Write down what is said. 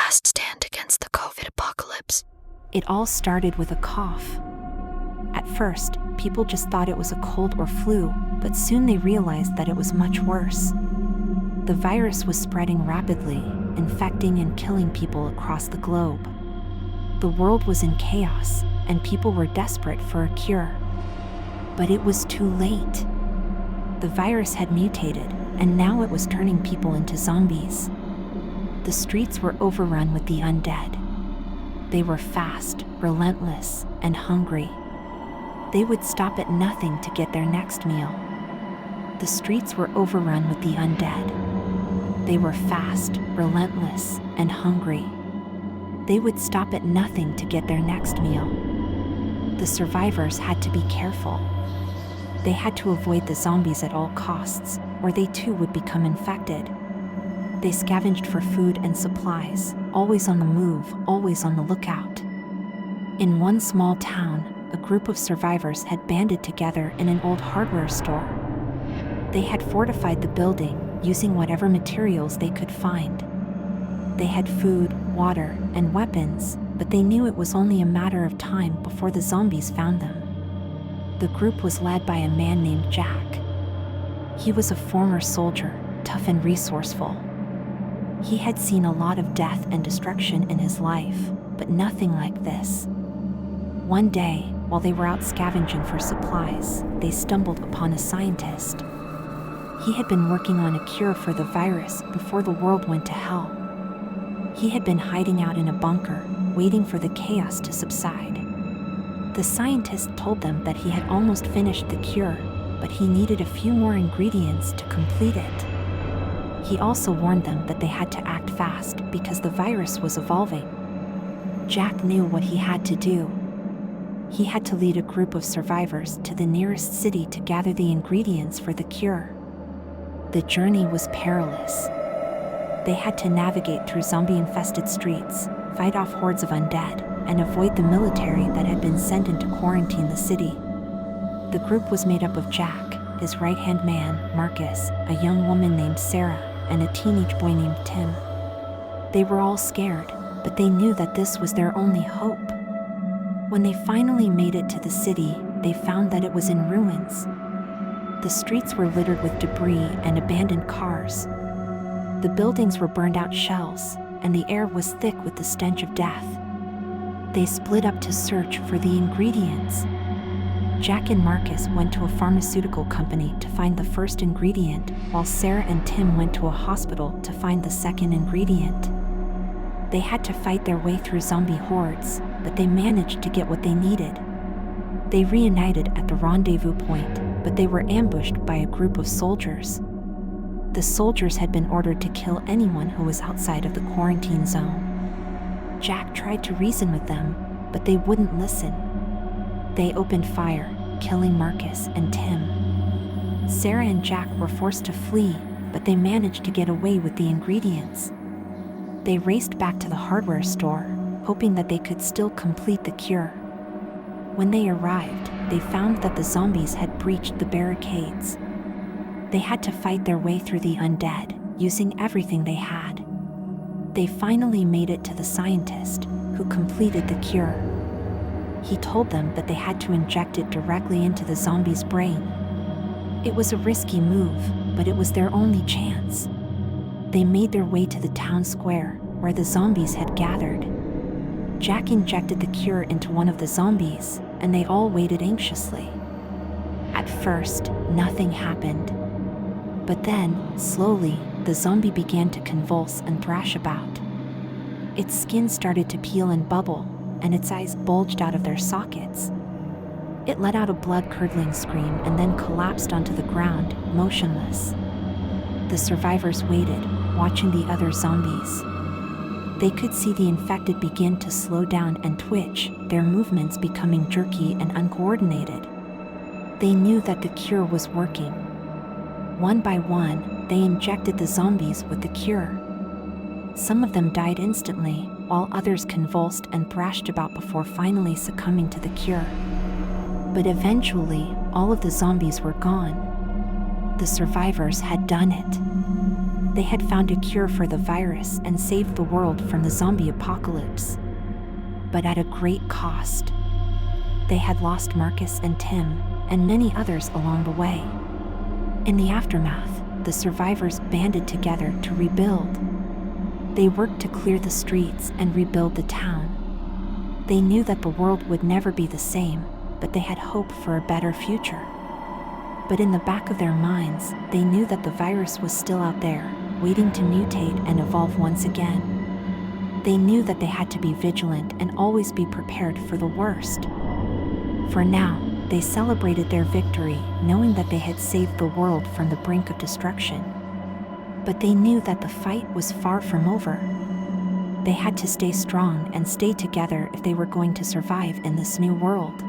last stand against the COVID apocalypse. It all started with a cough. At first, people just thought it was a cold or flu, but soon they realized that it was much worse. The virus was spreading rapidly, infecting and killing people across the globe. The world was in chaos, and people were desperate for a cure. But it was too late. The virus had mutated, and now it was turning people into zombies. The streets were overrun with the undead. They were fast, relentless, and hungry. They would stop at nothing to get their next meal. The streets were overrun with the undead. They were fast, relentless, and hungry. They would stop at nothing to get their next meal. The survivors had to be careful. They had to avoid the zombies at all costs, or they too would become infected. They scavenged for food and supplies, always on the move, always on the lookout. In one small town, a group of survivors had banded together in an old hardware store. They had fortified the building, using whatever materials they could find. They had food, water, and weapons, but they knew it was only a matter of time before the zombies found them. The group was led by a man named Jack. He was a former soldier, tough and resourceful. He had seen a lot of death and destruction in his life, but nothing like this. One day, while they were out scavenging for supplies, they stumbled upon a scientist. He had been working on a cure for the virus before the world went to hell. He had been hiding out in a bunker, waiting for the chaos to subside. The scientist told them that he had almost finished the cure, but he needed a few more ingredients to complete it. He also warned them that they had to act fast because the virus was evolving. Jack knew what he had to do. He had to lead a group of survivors to the nearest city to gather the ingredients for the cure. The journey was perilous. They had to navigate through zombie-infested streets, fight off hordes of undead, and avoid the military that had been sent in to quarantine the city. The group was made up of Jack, his right-hand man, Marcus, a young woman named Sarah, and a teenage boy named Tim. They were all scared, but they knew that this was their only hope. When they finally made it to the city, they found that it was in ruins. The streets were littered with debris and abandoned cars. The buildings were burned out shells, and the air was thick with the stench of death. They split up to search for the ingredients. Jack and Marcus went to a pharmaceutical company to find the first ingredient, while Sarah and Tim went to a hospital to find the second ingredient. They had to fight their way through zombie hordes, but they managed to get what they needed. They reunited at the rendezvous point, but they were ambushed by a group of soldiers. The soldiers had been ordered to kill anyone who was outside of the quarantine zone. Jack tried to reason with them, but they wouldn't listen. They opened fire, killing Marcus and Tim. Sarah and Jack were forced to flee, but they managed to get away with the ingredients. They raced back to the hardware store, hoping that they could still complete the cure. When they arrived, they found that the zombies had breached the barricades. They had to fight their way through the undead, using everything they had. They finally made it to the scientist, who completed the cure. He told them that they had to inject it directly into the zombie's brain. It was a risky move, but it was their only chance. They made their way to the town square, where the zombies had gathered. Jack injected the cure into one of the zombies, and they all waited anxiously. At first, nothing happened. But then, slowly, the zombie began to convulse and thrash about. Its skin started to peel and bubble, and its eyes bulged out of their sockets. It let out a blood-curdling scream and then collapsed onto the ground, motionless. The survivors waited, watching the other zombies. They could see the infected begin to slow down and twitch, their movements becoming jerky and uncoordinated. They knew that the cure was working. One by one, they injected the zombies with the cure. Some of them died instantly, while others convulsed and thrashed about before finally succumbing to the cure. But eventually, all of the zombies were gone. The survivors had done it. They had found a cure for the virus and saved the world from the zombie apocalypse. But at a great cost. They had lost Marcus and Tim, and many others along the way. In the aftermath, the survivors banded together to rebuild. They worked to clear the streets and rebuild the town. They knew that the world would never be the same, but they had hope for a better future. But in the back of their minds, they knew that the virus was still out there, waiting to mutate and evolve once again. They knew that they had to be vigilant and always be prepared for the worst. For now, they celebrated their victory, knowing that they had saved the world from the brink of destruction. But they knew that the fight was far from over. They had to stay strong and stay together if they were going to survive in this new world.